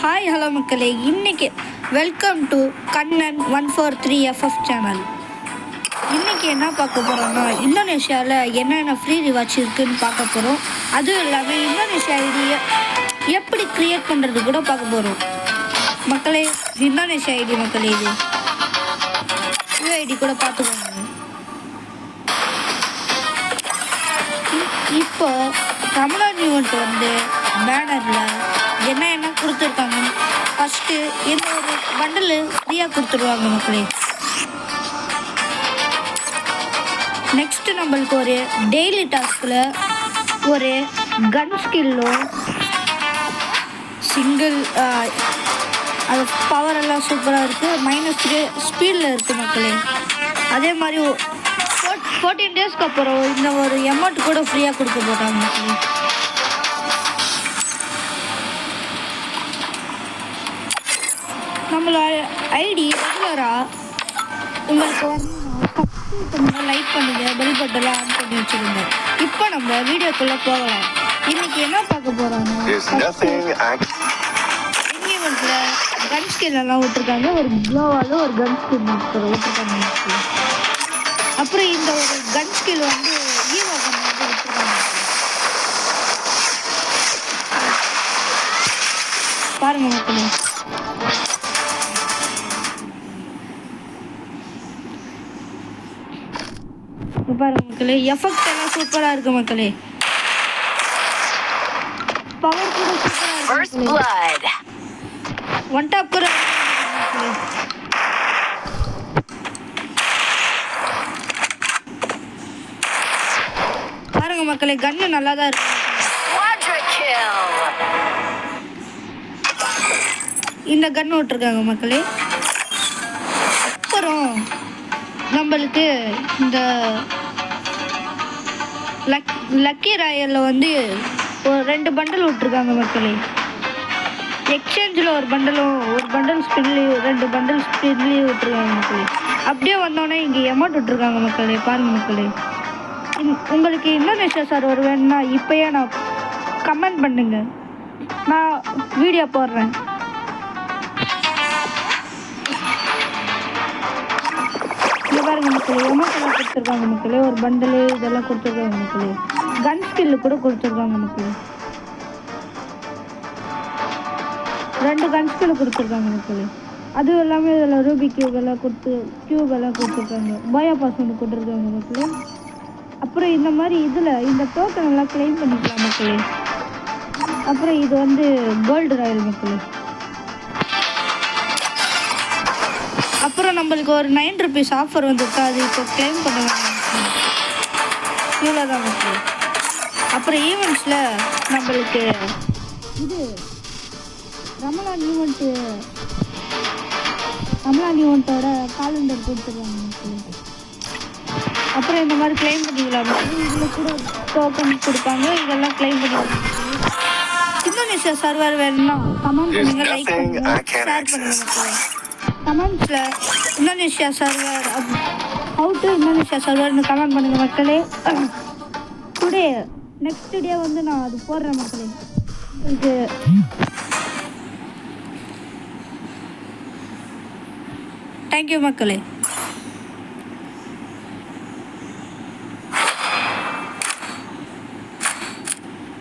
Hi hello மக்களே, இன்னைக்கு welcome to Kannan 143FF channel. இன்னைக்கு என்ன பார்க்க போகிறோம்னா, இந்தோனேஷியாவில் என்னென்ன ஃப்ரீ ரிவார்ட்ஸ் இருக்குதுன்னு பார்க்க போகிறோம். அதுவும் இல்லாமல் இந்தோனேஷியா ஐடியை எப்படி க்ரியேட் பண்ணுறது கூட பார்க்க போகிறோம். மக்களே, இந்தோனேஷியா ஐடி மக்களே, இது ஐடி கூட பார்த்துக்கோங்க. இப்போ ரமலான் ஈவெண்ட் வந்து பேனரில் என்ன கொடுத்துருக்காங்க. ஃபஸ்ட்டு இந்த ஒரு பண்டலு ஃப்ரீயாக கொடுத்துருவாங்க மக்களே. நெக்ஸ்ட்டு நம்மளுக்கு ஒரு டெய்லி டாஸ்கில் ஒரு கன் ஸ்கில்லும் சிங்கிள் அது பவரெல்லாம் சூப்பராக இருக்குது. -3 ஸ்பீடில் இருக்குது மக்களே. அதே மாதிரி 14 டேஸ்க்கு அப்புறம் இந்த ஒரு அமௌண்ட் கூட ஃப்ரீயாக கொடுக்க போகிறாங்க மக்களே. நம்மளோட ஐடி ரெகுலராக உங்களுக்கு வந்து லைக் பண்ணுங்கள், பெல் பட்டன்லாம் ஆன் பண்ணி வச்சுருங்க. இப்போ நம்ம வீடியோக்குள்ளே போகலாம். இன்றைக்கி என்ன பார்க்க போகிறோம்னா, ஈவெண்ட்டில் கன் ஸ்கில் எல்லாம் விட்டுருக்காங்க. ஒரு க்ளோவால் ஒரு கன் ஸ்கில் விட்டுருக்காங்க. அப்புறம் இந்த ஒரு கன் ஸ்கில் வந்து ஈவோ கன் வந்து விட்டுருக்காங்க. பாருங்கள் மக்களே, பாருங்க மக்களே, எஃபெக்ட் எல்லாம் சூப்பராக இருக்கு மக்களே. பவர் கூட சூப்பராக இருக்கு. ஒன் டாப் கூட பாருங்க மக்களே, கன்னு நல்லா தான் இருக்கு. இந்த கன்னு விட்டுருக்காங்க மக்களே. அப்புறம் நம்மளுக்கு இந்த லக்கி ராயலில் வந்து ஒரு 2 பண்டல் விட்டுருக்காங்க மக்களே. எக்ஸ்சேஞ்சில் ஒரு பண்டல் ஸ்பின்லேயும் 2 பண்டல் ஸ்பின்லேயும் விட்டுருக்காங்க மக்களே. அப்படியே வந்தோடனே இங்கே அமௌண்ட் விட்டுருக்காங்க மக்களே. பாருங்கள் மக்களே, உங்களுக்கு இந்தோனேஷியா சர்வர் வேணும்னா இப்போயே நான் கமெண்ட் பண்ணுங்க, நான் வீடியோ போடுறேன். பாருங்க மக்களே, அமௌண்ட் எல்லாம் கொடுத்துருக்காங்க மக்களே. ஒரு பண்டலு இதெல்லாம் கொடுத்துருக்காங்க மக்களே. கன் ஸ்கில்லு கூட கொடுத்துருக்காங்க மக்களே. 2 கன் ஸ்கில்லு கொடுத்துருக்காங்க மக்களே. அதுவும் எல்லாமே இதில் ரூபி கியூப் எல்லாம் கொடுத்துருக்காங்க. பயா பாஸ் ஒன்று கொடுத்துருக்காங்க மக்களே. அப்புறம் இந்த மாதிரி இதில் இந்த டோக்கன் எல்லாம் கிளைம் பண்ணிக்கலாம் மக்களே. அப்புறம் இது வந்து கோல்டு ராயல் மக்களே. அப்புறம் நம்மளுக்கு ஒரு 9 ருபீஸ் ஆஃபர் வந்துருக்கு, அது இப்போ கிளைம் பண்ணுவாங்க. இவ்வளோதான் மக்களே. அப்புறம் ஈவெண்ட்ஸில் நம்மளுக்கு இது ரமலான் ஈவெண்ட்டோட காலண்டர் கொடுத்துருவாங்க மக்களே. அப்புறம் இந்த மாதிரி கிளைம் பண்ணிக்கலாம் மக்களே. இதில் கூட டோக்கன் கொடுப்பாங்க, இதெல்லாம் கிளைம் பண்ணிக்கலாம். இந்தோனேஷியா சர்வர் வேணும்னா கமெண்ட் பண்ணுங்கள், லைக் பண்ணுங்கள், ஷேர் பண்ணுங்கள் மக்களே. கமெண்ட்ஸில் Indonesia server how to Indonesia சர்வர்னு கமெண்ட் பண்ணுங்கள் மக்களே. டுடே நெக்ஸ்ட் டே வந்து நான் அது போடுறேன் மக்களே. இது தேங்க்யூ மக்களே.